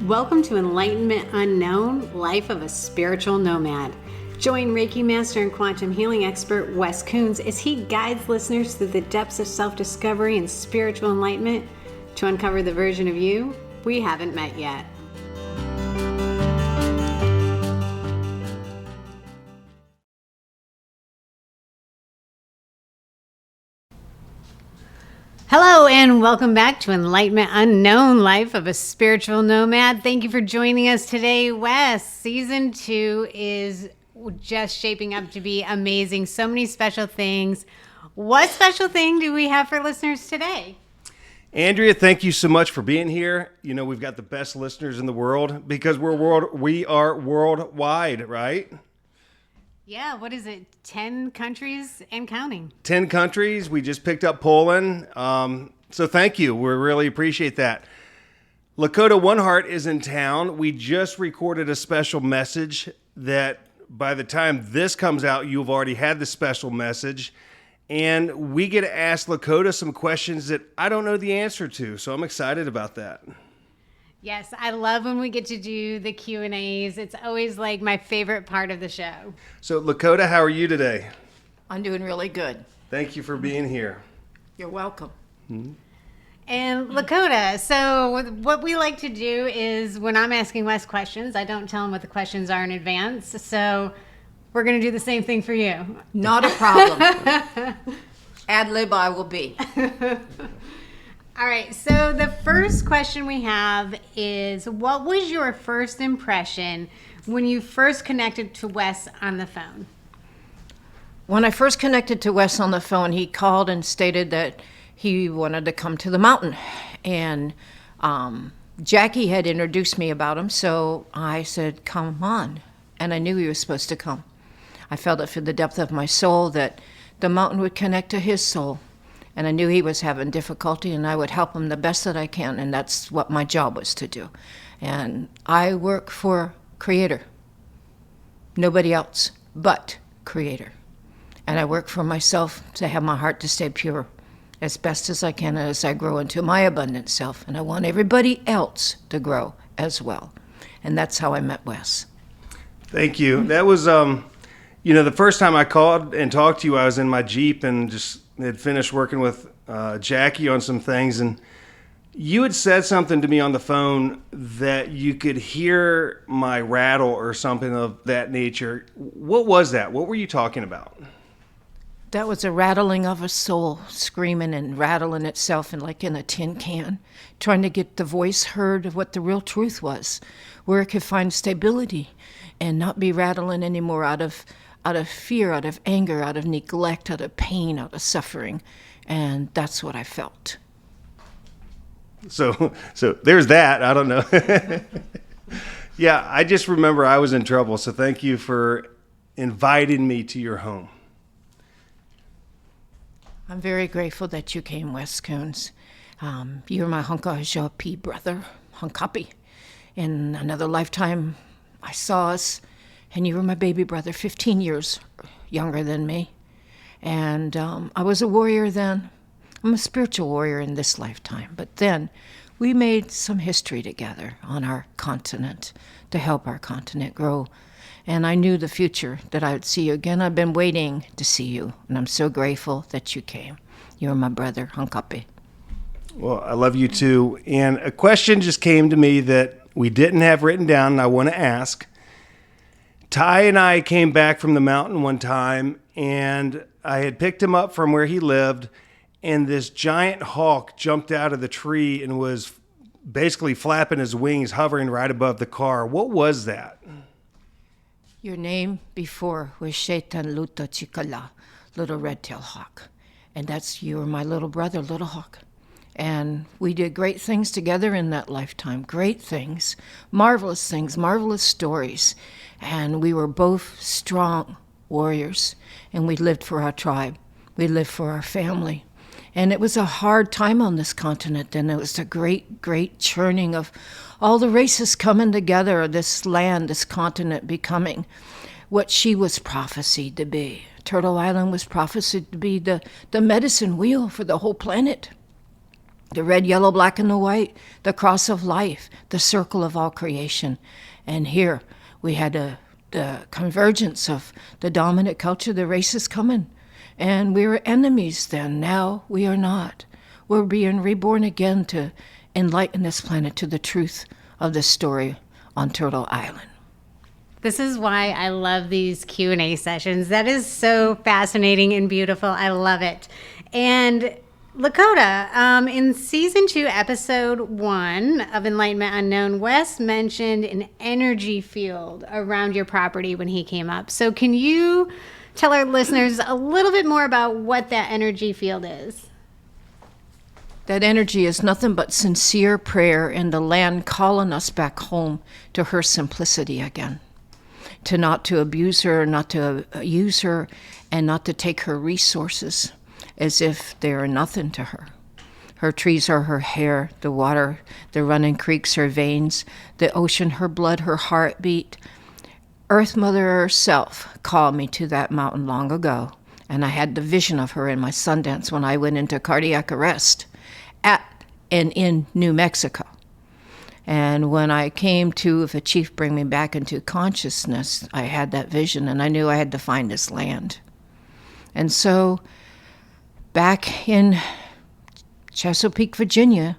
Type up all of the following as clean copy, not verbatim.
Welcome to Enlightenment Unknown, Life of a Spiritual Nomad. Join Reiki Master and Quantum Healing expert Wes Coons as he guides listeners through the depths of self-discovery and spiritual enlightenment to uncover the version of you we haven't met yet. Hello and welcome back to Enlightenment Unknown, Life of a Spiritual Nomad. Thank you for joining us today, Wes. Season 2 is just shaping up to be amazing. So many special things. What special thing do we have for listeners today? Andrea, thank you so much for being here. You know, we've got the best listeners in the world because we are worldwide, right? Yeah, what is it? 10 countries and counting. 10 countries. We just picked up Poland. So thank you. We really appreciate that. Lakota One Heart is in town. We just recorded a special message that by the time this comes out, you've already had the special message. And we get to ask Lakota some questions that I don't know the answer to. So I'm excited about that. Yes, I love when we get to do the Q&As. It's always like my favorite part of the show. So Lakota, how are you today? I'm doing really good. Thank you for being here. You're welcome. Mm-hmm. And Lakota, so what we like to do is when I'm asking Wes questions, I don't tell him what the questions are in advance. So we're going to do the same thing for you. Not a problem. Ad lib I will be. All right, so the first question we have is, what was your first impression when you first connected to Wes on the phone? When I first connected to Wes on the phone, he called and stated that he wanted to come to the mountain. And Jackie had introduced me about him, so I said, come on. And I knew he was supposed to come. I felt it from the depth of my soul that the mountain would connect to his soul. And I knew he was having difficulty, and I would help him the best that I can, and that's what my job was to do. And I work for Creator. Nobody else but Creator. And I work for myself to have my heart to stay pure as best as I can as I grow into my abundant self. And I want everybody else to grow as well. And that's how I met Wes. Thank you. That was, the first time I called and talked to you, I was in my Jeep and just had finished working with Jackie on some things, and you had said something to me on the phone that you could hear my rattle or something of that nature. What was that? What were you talking about? That was a rattling of a soul, screaming and rattling itself like in a tin can, trying to get the voice heard of what the real truth was, where it could find stability and not be rattling anymore out of fear, out of anger, out of neglect, out of pain, out of suffering. And that's what I felt. So there's that. I don't know. Yeah, I just remember I was in trouble. So thank you for inviting me to your home. I'm very grateful that you came, Wes Coons. You're my Hunka brother, Hunkapi. In another lifetime, I saw us. And you were my baby brother, 15 years younger than me. And I was a warrior then. I'm a spiritual warrior in this lifetime. But then we made some history together on our continent to help our continent grow. And I knew the future, that I would see you again. I've been waiting to see you. And I'm so grateful that you came. You're my brother, Hunkapi. Well, I love you too. And a question just came to me that we didn't have written down, and I want to ask. Ty and I came back from the mountain one time, and I had picked him up from where he lived, and this giant hawk jumped out of the tree and was basically flapping his wings, hovering right above the car. What was that? Your name before was Shaitan Luta Chikala, Little Red-tailed Hawk. And that's you were my little brother, Little Hawk. And we did great things together in that lifetime. Great things, marvelous stories. And we were both strong warriors. And we lived for our tribe. We lived for our family. And it was a hard time on this continent. And it was a great, great churning of all the races coming together, this land, this continent becoming what she was prophesied to be. Turtle Island was prophesied to be the medicine wheel for the whole planet. The red, yellow, black, and the white, the cross of life, the circle of all creation. And here we had the convergence of the dominant culture, the races coming. And we were enemies then. Now we are not. We're being reborn again to enlighten this planet to the truth of the story on Turtle Island. This is why I love these Q&A sessions. That is so fascinating and beautiful. I love it. And Lakota, in season 2, episode 1 of Enlightenment Unknown, Wes mentioned an energy field around your property when he came up. So can you tell our listeners a little bit more about what that energy field is? That energy is nothing but sincere prayer and the land calling us back home to her simplicity again. Not to abuse her, not to use her, and not to take her resources as if they are nothing to her. Her trees are her hair, the water, the running creeks, her veins, the ocean, her blood, her heartbeat. Earth Mother herself called me to that mountain long ago, and I had the vision of her in my Sundance when I went into cardiac arrest in New Mexico. And when I came to, if a chief bring me back into consciousness, I had that vision, and I knew I had to find this land. And so back in Chesapeake, Virginia,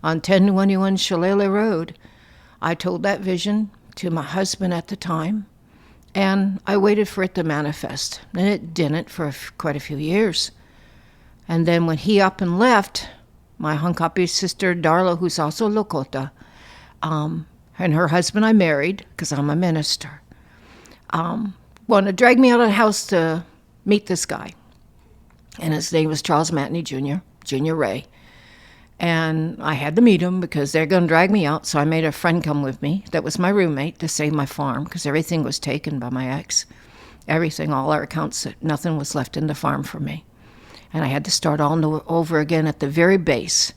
on 1021 Shalala Road, I told that vision to my husband at the time, and I waited for it to manifest. And it didn't for quite a few years. And then when he up and left, my Hunkapi sister, Darla, who's also Lakota, and her husband I married, because I'm a minister, wanted to drag me out of the house to meet this guy. And his name was Charles Matney Jr., Junior Ray. And I had to meet him because they're going to drag me out, so I made a friend come with me that was my roommate to save my farm, because everything was taken by my ex. Everything, all our accounts, nothing was left in the farm for me. And I had to start all over again at the very base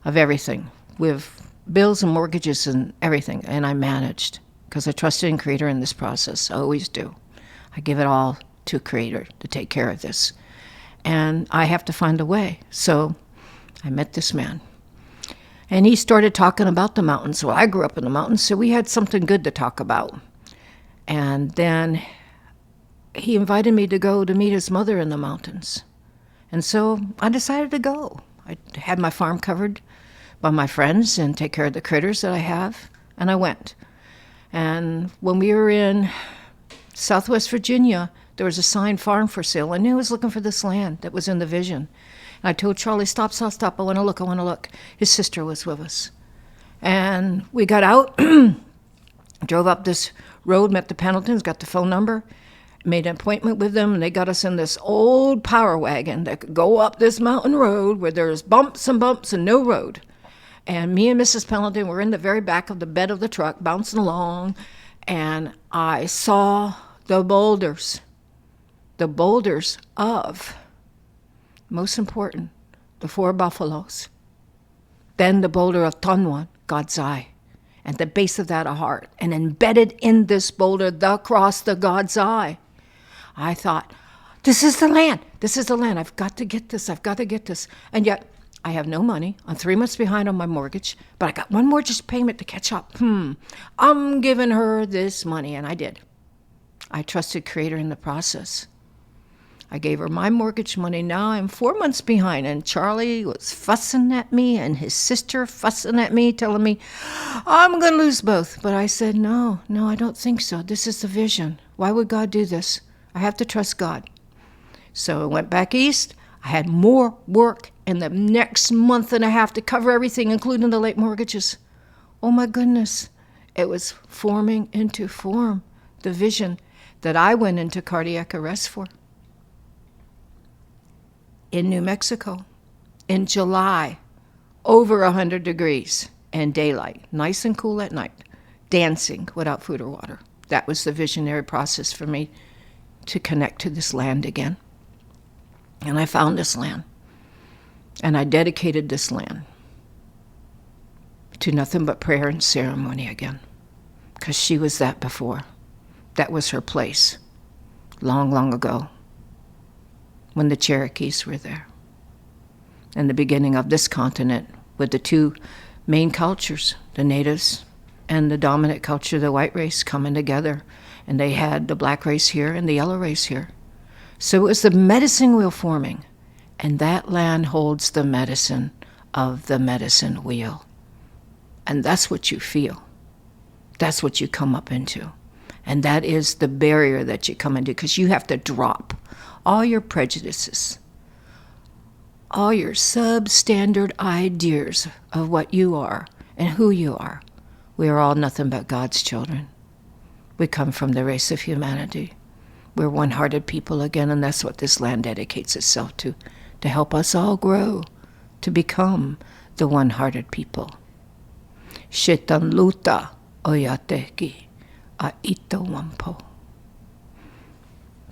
of everything, with bills and mortgages and everything. And I managed, because I trusted in Creator in this process. I always do. I give it all to Creator to take care of this. And I have to find a way. So I met this man. And he started talking about the mountains. Well, I grew up in the mountains, so we had something good to talk about. And then he invited me to go to meet his mother in the mountains. And so I decided to go. I had my farm covered by my friends and take care of the critters that I have. And I went. And when we were in Southwest Virginia, there was a signed farm for sale. I knew I was looking for this land that was in the vision. And I told Charlie, stop. I want to look. His sister was with us. And we got out, drove up this road, met the Pendletons, got the phone number, made an appointment with them, and they got us in this old power wagon that could go up this mountain road where there's bumps and no road. And me and Mrs. Pendleton were in the very back of the bed of the truck, bouncing along, and I saw the boulders of, most important, the 4 buffaloes. Then the boulder of Tonwan, God's eye. At the base of that, a heart. And embedded in this boulder, the cross, the God's eye. I thought, this is the land. I've got to get this. And yet, I have no money. I'm 3 months behind on my mortgage, but I got one mortgage payment to catch up. I'm giving her this money, and I did. I trusted Creator in the process. I gave her my mortgage money. Now I'm 4 months behind, and Charlie was fussing at me, and his sister fussing at me, telling me, I'm going to lose both. But I said, no, I don't think so. This is the vision. Why would God do this? I have to trust God. So I went back east. I had more work in the next month and a half to cover everything, including the late mortgages. Oh my goodness. It was forming into form, the vision that I went into cardiac arrest for. In New Mexico, in July, over 100 degrees and daylight, nice and cool at night, dancing without food or water. That was the visionary process for me to connect to this land again. And I found this land, and I dedicated this land to nothing but prayer and ceremony again, because she was that before. That was her place, long, long ago, when the Cherokees were there. And the beginning of this continent with the two main cultures, the natives and the dominant culture, the white race, coming together. And they had the black race here and the yellow race here. So it was the medicine wheel forming. And that land holds the medicine of the medicine wheel. And that's what you feel. That's what you come up into. And that is the barrier that you come into, because you have to drop all your prejudices, all your substandard ideas of what you are and who you are. We are all nothing but God's children. We come from the race of humanity. We're one-hearted people again, and that's what this land dedicates itself to help us all grow, to become the one-hearted people. Shetan luta oyateki a ito wampo.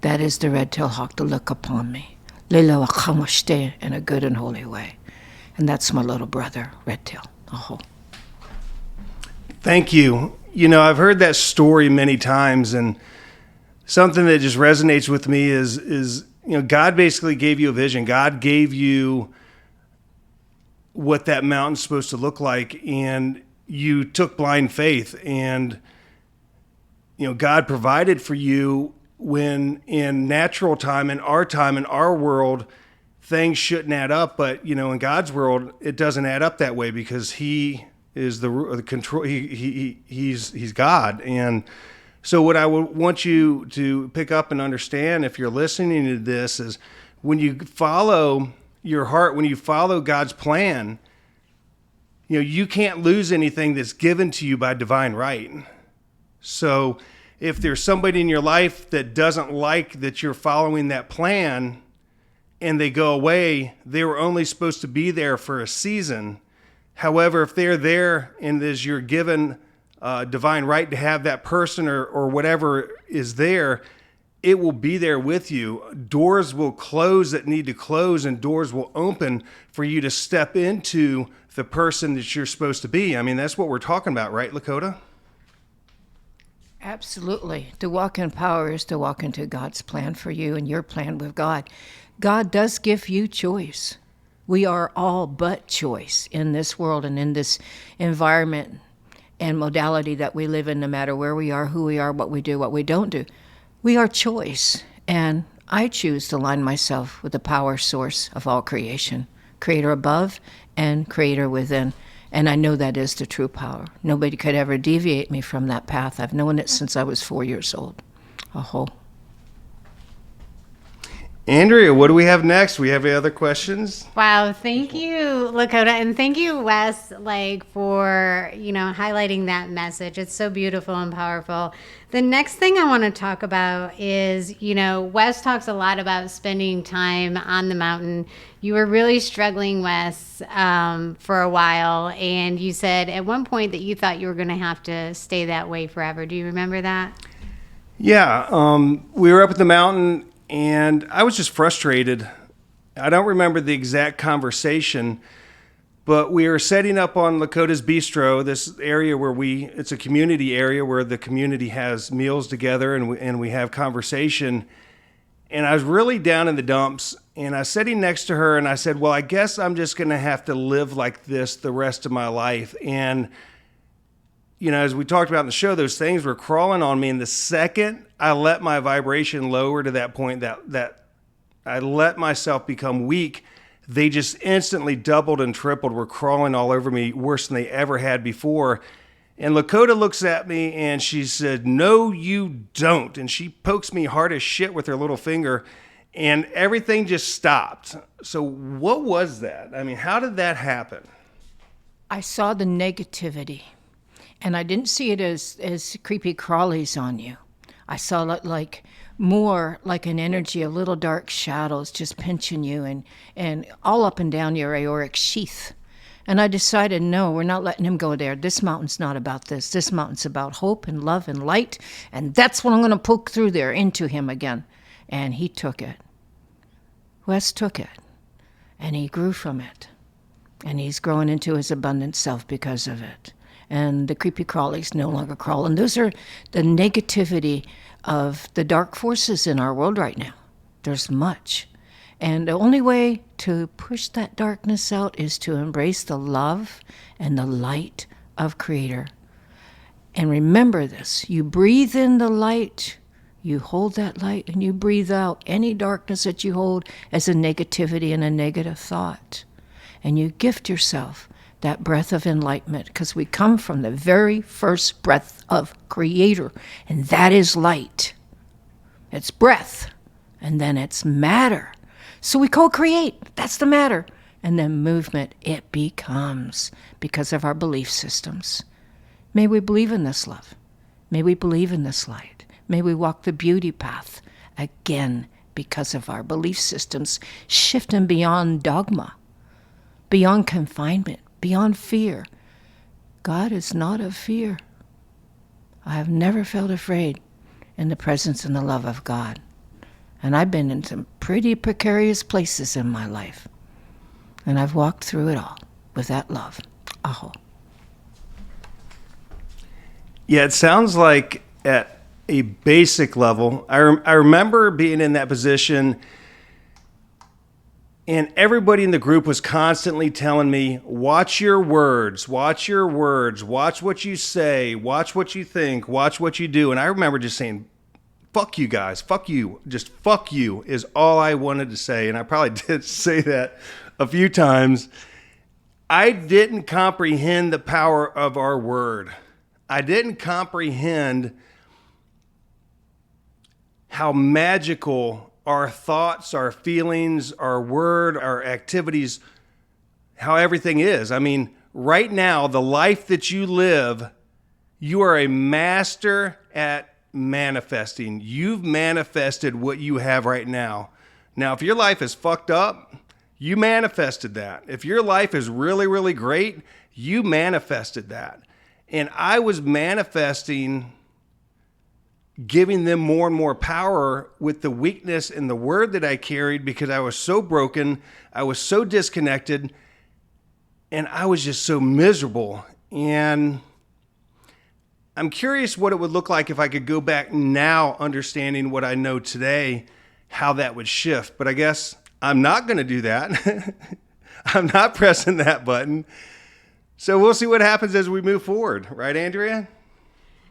That is the red-tailed hawk to look upon me. Lilo akamoshte in a good and holy way. And that's my little brother, Red-tail. Aho. Thank you. You know, I've heard that story many times, and something that just resonates with me is you know, God basically gave you a vision. God gave you what that mountain's supposed to look like, and you took blind faith, and you know, God provided for you when in natural time, in our world, things shouldn't add up. But, you know, in God's world, it doesn't add up that way, because he is the control. He's God. And so what I would want you to pick up and understand, if you're listening to this, is when you follow your heart, when you follow God's plan, you know, you can't lose anything that's given to you by divine right. So if there's somebody in your life that doesn't like that you're following that plan and they go away, they were only supposed to be there for a season. However, if they're there and as you're given divine right to have that person or whatever is there, it will be there with you. Doors will close that need to close, and doors will open for you to step into the person that you're supposed to be. I mean, that's what we're talking about, right, Lakota? Absolutely. To walk in power is to walk into God's plan for you and your plan with God. God does give you choice. We are all but choice in this world and in this environment and modality that we live in, no matter where we are, who we are, what we do, what we don't do. We are choice, and I choose to align myself with the power source of all creation, creator above and creator within. And I know that is the true power. Nobody could ever deviate me from that path. I've known it since I was 4 years old. Aho. Andrea, what do we have next? We have any other questions? Wow, thank you, Lakota, and thank you, Wes, for highlighting that message. It's so beautiful and powerful. The next thing I want to talk about is, Wes talks a lot about spending time on the mountain. You were really struggling, Wes, for a while, and you said at one point that you thought you were going to have to stay that way forever. Do you remember that? Yeah, we were up at the mountain, and I was just frustrated. I don't remember the exact conversation, but we were setting up on Lakota's Bistro, this area where it's a community area where the community has meals together and we have conversation. And I was really down in the dumps, and I was sitting next to her, and I said, well, I guess I'm just going to have to live like this the rest of my life. And as we talked about in the show, those things were crawling on me. And the second I let my vibration lower to that point, that I let myself become weak, they just instantly doubled and tripled, were crawling all over me worse than they ever had before. And Lakota looks at me and she said, no, you don't. And she pokes me hard as shit with her little finger, and everything just stopped. So what was that? I mean, how did that happen? I saw the negativity. And I didn't see it as creepy crawlies on you. I saw it more like an energy of little dark shadows just pinching you and all up and down your aoric sheath. And I decided, no, we're not letting him go there. This mountain's not about this. This mountain's about hope and love and light. And that's what I'm going to poke through there into him again. And he took it. Wes took it. And he grew from it. And he's growing into his abundant self because of it. And the creepy crawlies no longer crawl. And those are the negativity of the dark forces in our world right now. There's much. And the only way to push that darkness out is to embrace the love and the light of Creator. And remember this, you breathe in the light, you hold that light, and you breathe out any darkness that you hold as a negativity and a negative thought. And you gift yourself that breath of enlightenment, because we come from the very first breath of Creator, and that is light. It's breath, and then it's matter. So we co-create, that's the matter. And then movement, it becomes because of our belief systems. May we believe in this love. May we believe in this light. May we walk the beauty path again because of our belief systems, shifting beyond dogma, beyond confinement, beyond fear. God is not of fear. I have never felt afraid in the presence and the love of God. And I've been in some pretty precarious places in my life. And I've walked through it all with that love. Aho. Yeah, it sounds like at a basic level, I remember being in that position, and everybody in the group was constantly telling me, watch your words, watch your words, watch what you say, watch what you think, watch what you do. And I remember just saying, fuck you guys, fuck you, just fuck you is all I wanted to say. And I probably did say that a few times. I didn't comprehend the power of our word. I didn't comprehend how magical our thoughts, our feelings, our word, our activities, how everything is. I mean, right now, the life that you live, you are a master at manifesting. You've manifested what you have right now. Now, if your life is fucked up, you manifested that. If your life is really, really great, you manifested that. And I was manifesting, giving them more and more power with the weakness and the word that I carried, because I was so broken, I was so disconnected, and I was just so miserable. And I'm curious what it would look like if I could go back now, understanding what I know today, how that would shift. But I guess I'm not going to do that. I'm not pressing that button. So we'll see what happens as we move forward. Right, Andrea?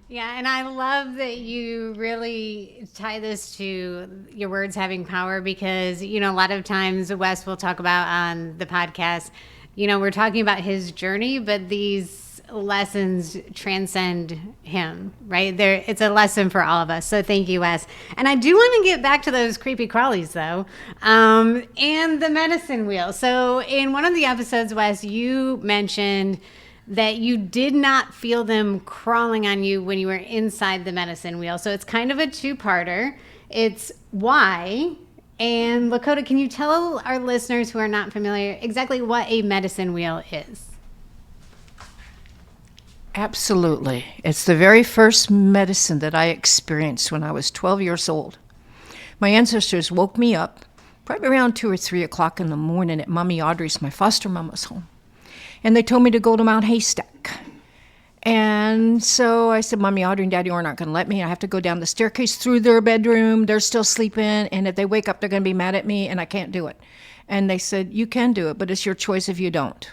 Yeah, and I love that you really tie this to your words having power, because, a lot of times Wes will talk about on the podcast, we're talking about his journey, but these lessons transcend him, right? It's a lesson for all of us. So thank you, Wes. And I do want to get back to those creepy crawlies, though, and the medicine wheel. So in one of the episodes, Wes, you mentioned that you did not feel them crawling on you when you were inside the medicine wheel. So it's kind of a two-parter. It's why. And Lakota, can you tell our listeners who are not familiar exactly what a medicine wheel is? Absolutely. It's the very first medicine that I experienced when I was 12 years old. My ancestors woke me up probably around 2 or 3 o'clock in the morning at Mommy Audrey's, my foster mama's home. And they told me to go to Mount Haystack. And so I said, Mommy Audrey and Daddy are not going to let me. I have to go down the staircase through their bedroom. They're still sleeping. And if they wake up, they're going to be mad at me, and I can't do it. And they said, you can do it, but it's your choice if you don't.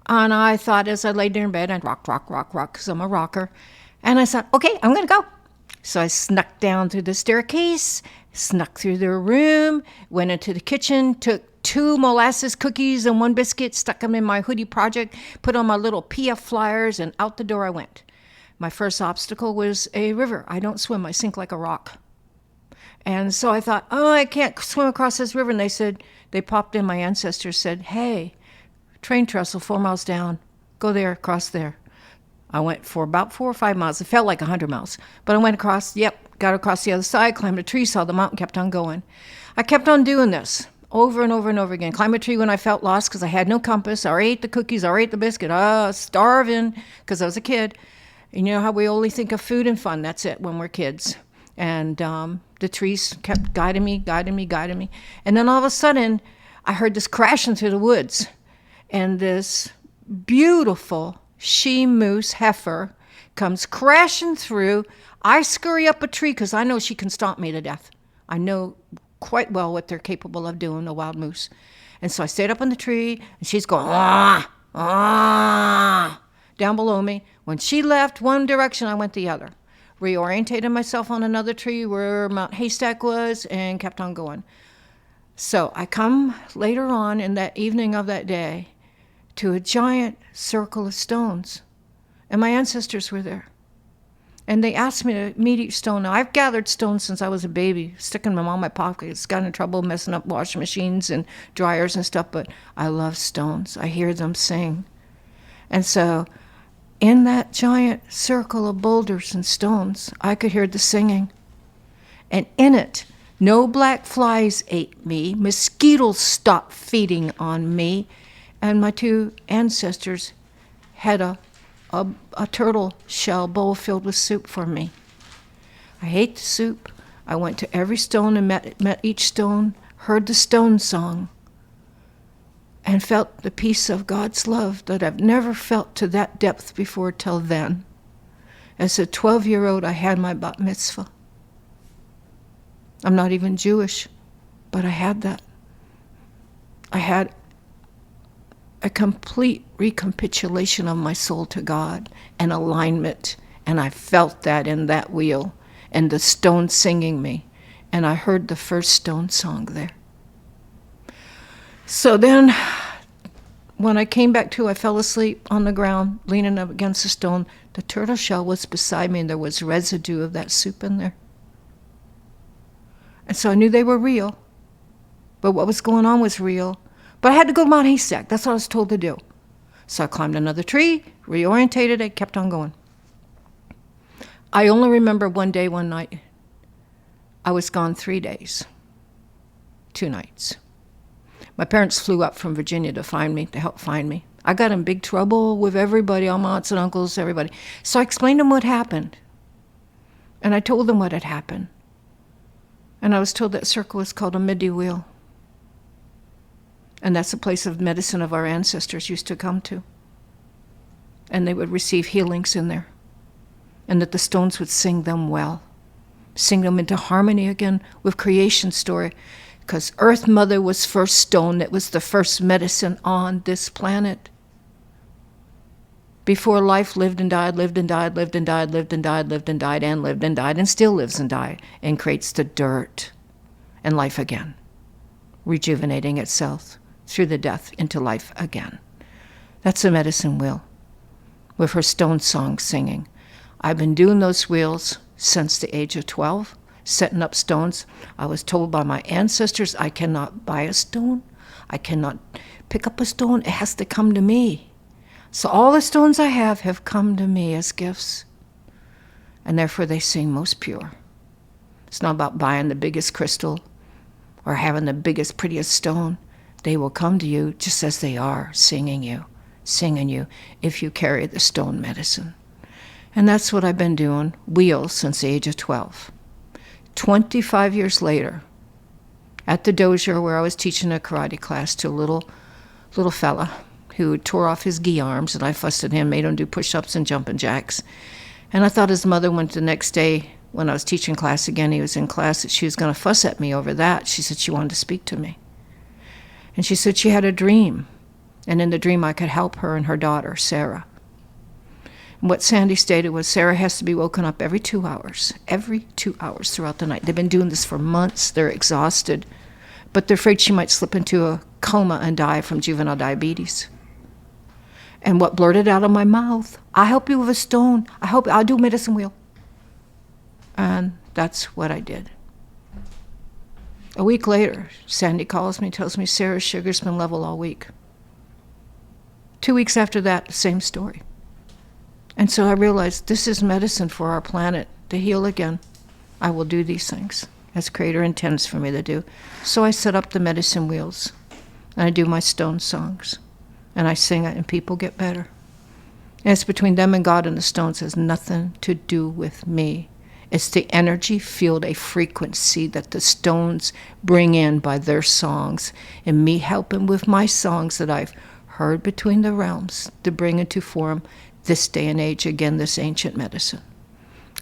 And I thought, as I laid there in bed, I'd rock, because I'm a rocker. And I thought, okay, I'm going to go. So I snuck down through the staircase, snuck through their room, went into the kitchen, took 2 molasses cookies and 1 biscuit, stuck them in my hoodie project, put on my little PF flyers, and out the door I went. My first obstacle was a river. I don't swim. I sink like a rock. And so I thought, oh, I can't swim across this river. And they popped in, my ancestors said, hey, train trestle 4 miles down. Go there, across there. I went for about 4 or 5 miles. It felt like 100 miles. But I went across, got across the other side, climbed a tree, saw the mountain, kept on going. I kept on doing this over and over and over again. Climb a tree when I felt lost because I had no compass. I already ate the cookies, I already ate the biscuit. Starving because I was a kid. And you know how we only think of food and fun. That's it when we're kids. And the trees kept guiding me. And then all of a sudden, I heard this crashing through the woods. And this beautiful she-moose heifer comes crashing through. I scurry up a tree because I know she can stomp me to death. I know quite well what they're capable of doing, a wild moose. And so I stayed up on the tree, and she's going, ah, ah, down below me. When she left one direction, I went the other. Reorientated myself on another tree where Mount Haystack was and kept on going. So I come later on in that evening of that day to a giant circle of stones, and my ancestors were there. And they asked me to meet each stone. Now, I've gathered stones since I was a baby, sticking them all in my pockets, got in trouble messing up washing machines and dryers and stuff, but I love stones. I hear them sing. And so in that giant circle of boulders and stones, I could hear the singing. And in it, no black flies ate me, mosquitoes stopped feeding on me, and my two ancestors had a turtle shell bowl filled with soup for me. I ate the soup. I went to every stone and met each stone, heard the stone song, and felt the peace of God's love that I've never felt to that depth before till then. As a 12-year-old, I had my bat mitzvah. I'm not even Jewish, but I had that. I had a complete recapitulation of my soul to God and alignment, and I felt that in that wheel and the stone singing me, and I heard the first stone song there. So then when I came back to, I fell asleep on the ground leaning up against the stone. The turtle shell was beside me, and there was residue of that soup in there. And so I knew they were real, but what was going on was real. But I had to go to Mount Haystack. That's what I was told to do. So I climbed another tree, reorientated, and kept on going. I only remember one day, one night. I was gone 3 days, 2 nights. My parents flew up from Virginia to find me, to help find me. I got in big trouble with everybody, all my aunts and uncles, everybody. So I explained to them what happened. And I told them what had happened. And I was told that circle was called a midday wheel. And that's a place of medicine of our ancestors used to come to. And they would receive healings in there. And that the stones would sing them well. Sing them into harmony again with creation story. Because Earth Mother was first stone. That was the first medicine on this planet. Before life lived and died, lived and died, lived and died, lived and died, lived and died, and lived and died, and still lives and dies, and creates the dirt and life again, rejuvenating itself through the death into life again. That's a medicine wheel with her stone song singing. I've been doing those wheels since the age of 12, setting up stones. I was told by my ancestors I cannot buy a stone. I cannot pick up a stone. It has to come to me. So all the stones I have come to me as gifts. And therefore they sing most pure. It's not about buying the biggest crystal or having the biggest, prettiest stone. They will come to you just as they are, singing you, if you carry the stone medicine. And that's what I've been doing, wheels, since the age of 12. 25 years later, at the dojo where I was teaching a karate class to a little fella who tore off his gi arms, and I fussed at him, made him do push-ups and jumping jacks. And I thought his mother went the next day when I was teaching class again, he was in class, that she was going to fuss at me over that. She said she wanted to speak to me. And she said she had a dream, and in the dream I could help her and her daughter, Sarah. And what Sandy stated was Sarah has to be woken up every 2 hours throughout the night. They've been doing this for months. They're exhausted, but they're afraid she might slip into a coma and die from juvenile diabetes. And what blurted out of my mouth, I help you with a stone. I'll do a medicine wheel. And that's what I did. A week later, Sandy calls me, tells me Sarah's sugar's been level all week. 2 weeks after that, the same story. And so I realized this is medicine for our planet to heal again. I will do these things as Creator intends for me to do. So I set up the medicine wheels, and I do my stone songs, and I sing it, and people get better. And it's between them and God, and the stones has nothing to do with me. It's the energy field, a frequency that the stones bring in by their songs, and me helping with my songs that I've heard between the realms to bring into form this day and age, again, this ancient medicine.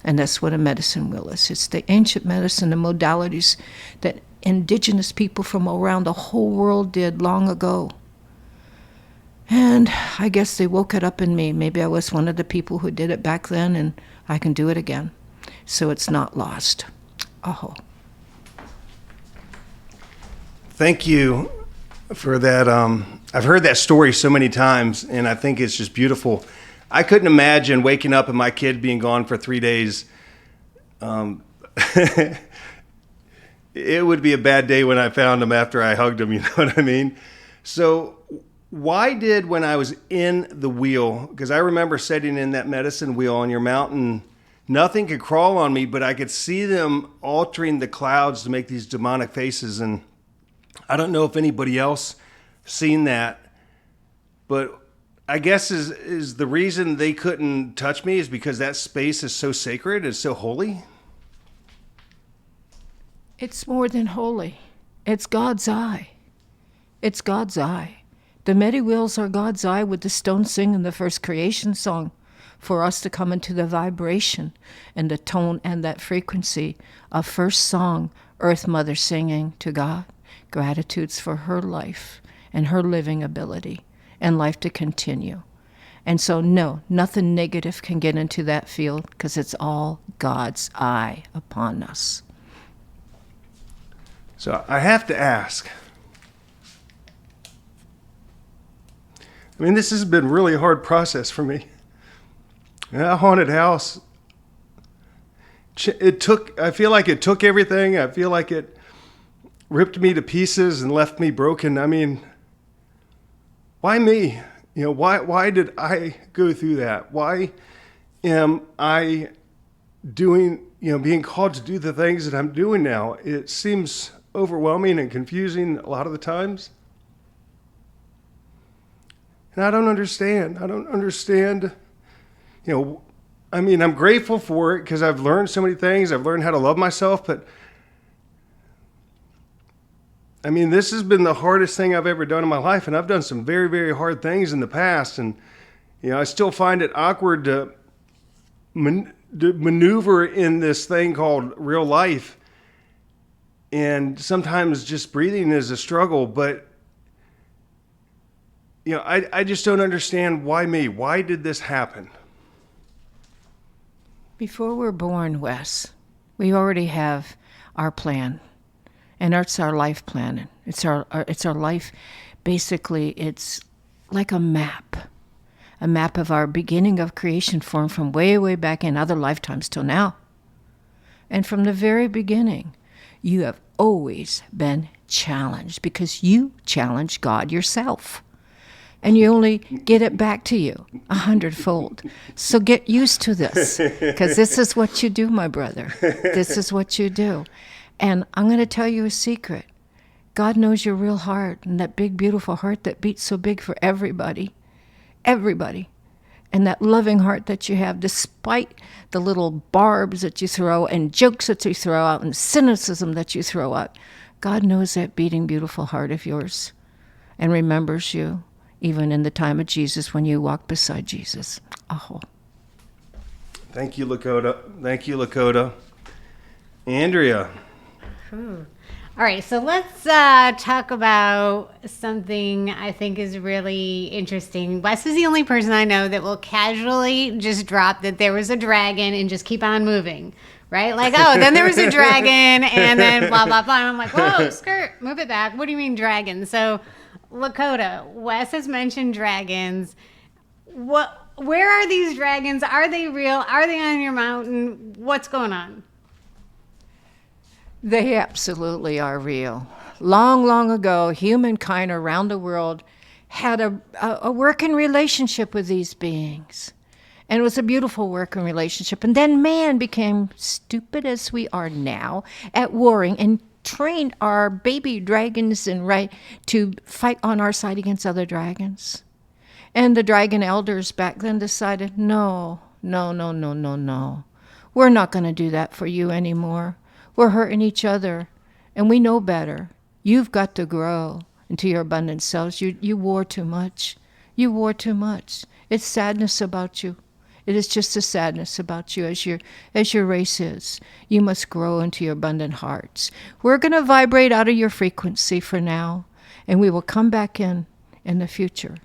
And that's what a medicine wheel is. It's the ancient medicine, the modalities that indigenous people from around the whole world did long ago. And I guess they woke it up in me. Maybe I was one of the people who did it back then, and I can do it again. So it's not lost. Oh. Thank you for that. I've heard that story so many times, and I think it's just beautiful. I couldn't imagine waking up and my kid being gone for 3 days. It would be a bad day when I found him after I hugged him, you know what I mean? So why did, when I was in the wheel, because I remember sitting in that medicine wheel on your mountain, nothing could crawl on me, but I could see them altering the clouds to make these demonic faces. And I don't know if anybody else seen that, but I guess is the reason they couldn't touch me is because that space is so sacred, it's so holy. It's more than holy. It's God's eye. It's God's eye. The Medi wheels are God's eye with the stones singing the first creation song for us to come into the vibration and the tone and that frequency of first song, Earth Mother singing to God, gratitudes for her life and her living ability and life to continue. And so, no, nothing negative can get into that field because it's all God's eye upon us. So I have to ask, I mean, this has been a really hard process for me. That haunted house, I feel like it took everything. I feel like it ripped me to pieces and left me broken. I mean, why me? You know, why did I go through that? Why am I doing, being called to do the things that I'm doing now? It seems overwhelming and confusing a lot of the times. And I don't understand. I mean, I'm grateful for it because I've learned so many things. I've learned how to love myself, but I mean, this has been the hardest thing I've ever done in my life, and I've done some very, very hard things in the past, and I still find it awkward to maneuver in this thing called real life, and sometimes just breathing is a struggle, but I just don't understand why me. Why did this happen? Before we're born, Wes, we already have our plan. And it's our life plan. It's our life. Basically, it's like a map of our beginning of creation form from way, way back in other lifetimes till now. And from the very beginning, you have always been challenged because you challenge God yourself. And you only get it back to you 100-fold. So get used to this, because this is what you do, my brother. This is what you do. And I'm going to tell you a secret. God knows your real heart and that big, beautiful heart that beats so big for everybody. Everybody. And that loving heart that you have, despite the little barbs that you throw and jokes that you throw out and cynicism that you throw out. God knows that beating, beautiful heart of yours and remembers you, even in the time of Jesus when you walked beside Jesus. Oh. Thank you, Lakota. Thank you, Lakota. Andrea. All right, so let's talk about something I think is really interesting. Wes is the only person I know that will casually just drop that there was a dragon and just keep on moving, right? Like, oh, then there was a dragon and then blah, blah, blah. And I'm like, whoa, skirt, move it back. What do you mean dragon? So, Lakota, Wes has mentioned dragons. Where are these dragons? Are they real? Are they on your mountain? What's going on? They absolutely are real. Long, long ago, humankind around the world had a working relationship with these beings. And it was a beautiful working relationship. And then man became stupid as we are now at warring and trained our baby dragons to fight on our side against other dragons. And the dragon elders back then decided, no. We're not going to do that for you anymore. We're hurting each other, and we know better. You've got to grow into your abundant selves. You wore too much. You wore too much. It's sadness about you. It is just a sadness about you as your race is. You must grow into your abundant hearts. We're going to vibrate out of your frequency for now, and we will come back in the future.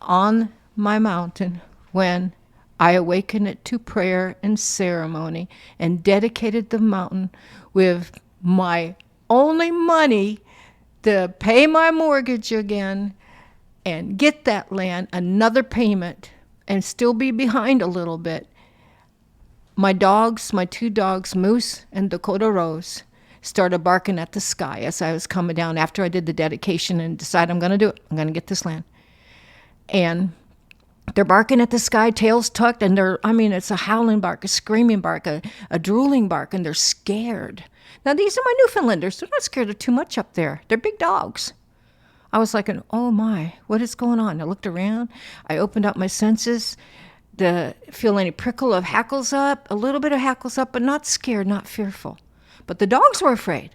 On my mountain, when I awakened it to prayer and ceremony and dedicated the mountain with my only money to pay my mortgage again and get that land, another payment, and still be behind a little bit. My two dogs, Moose and Dakota Rose, started barking at the sky as I was coming down after I did the dedication and decided I'm going to do it. I'm going to get this land. And they're barking at the sky, tails tucked, and it's a howling bark, a screaming bark, a drooling bark, and they're scared. Now, these are my Newfoundlanders. They're not scared of too much up there. They're big dogs. I was like, oh my, what is going on? I looked around. I opened up my senses to feel any prickle of hackles up, a little bit of hackles up, but not scared, not fearful. But the dogs were afraid.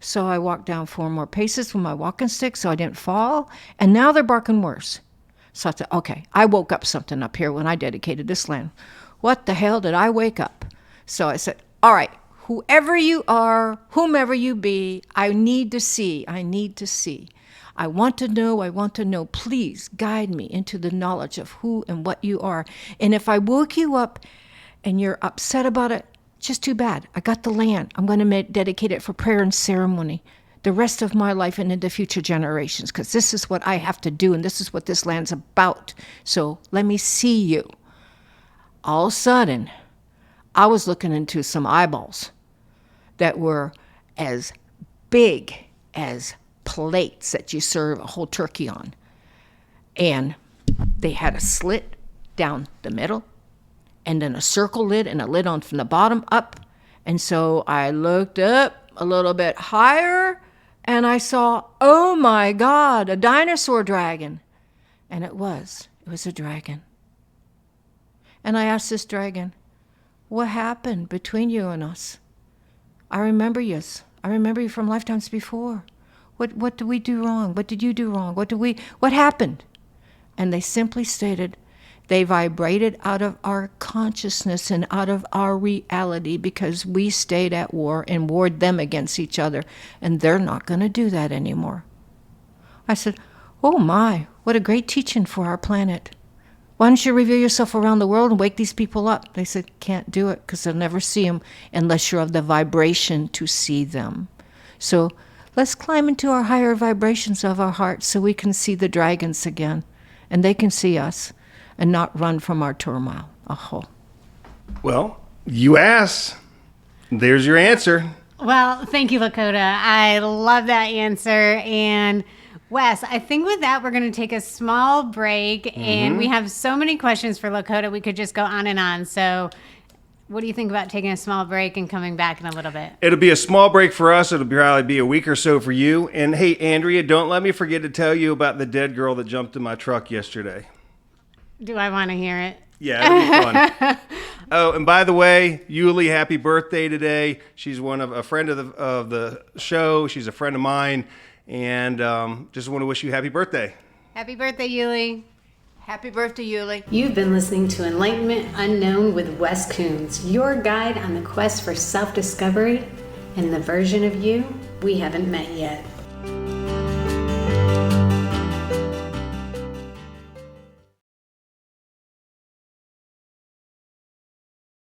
So I walked down 4 more paces with my walking stick so I didn't fall, and now they're barking worse. So I said, okay, I woke up something up here when I dedicated this land. What the hell did I wake up? So I said, all right, whoever you are, whomever you be, I need to see. I want to know, please guide me into the knowledge of who and what you are. And if I woke you up and you're upset about it, just too bad. I got the land. I'm going to dedicate it for prayer and ceremony the rest of my life and into future generations, because this is what I have to do, and this is what this land's about. So let me see you. All of a sudden, I was looking into some eyeballs that were as big as plates that you serve a whole turkey on. And they had a slit down the middle, and then a circle lid and a lid on from the bottom up. And so I looked up a little bit higher, and I saw, oh my God, a dinosaur dragon. And it was a dragon. And I asked this dragon, what happened between you and us? I remember you from lifetimes before. What did we do wrong? What did you do wrong? What happened? And they simply stated, they vibrated out of our consciousness and out of our reality because we stayed at war and warred them against each other, and they're not going to do that anymore. I said, oh my, what a great teaching for our planet. Why don't you reveal yourself around the world and wake these people up? They said, can't do it because they'll never see them unless you're of the vibration to see them. So let's climb into our higher vibrations of our hearts so we can see the dragons again, and they can see us and not run from our turmoil. Well, you asked. There's your answer. Well, thank you, Lakota. I love that answer. And Wes, I think with that, we're going to take a small break. And we have so many questions for Lakota. We could just go on and on. So what do you think about taking a small break and coming back in a little bit? It'll be a small break for us. It'll probably be a week or so for you. And hey, Andrea, don't let me forget to tell you about the dead girl that jumped in my truck yesterday. Do I want to hear it? Yeah, it'll be fun. Oh, and by the way, Yuli, happy birthday today. She's a friend of the show. She's a friend of mine. And just want to wish you happy birthday. Happy birthday, Yuli. Happy birthday, Yuli. You've been listening to Enlightenment Unknown with Wes Coons, your guide on the quest for self-discovery and the version of you we haven't met yet.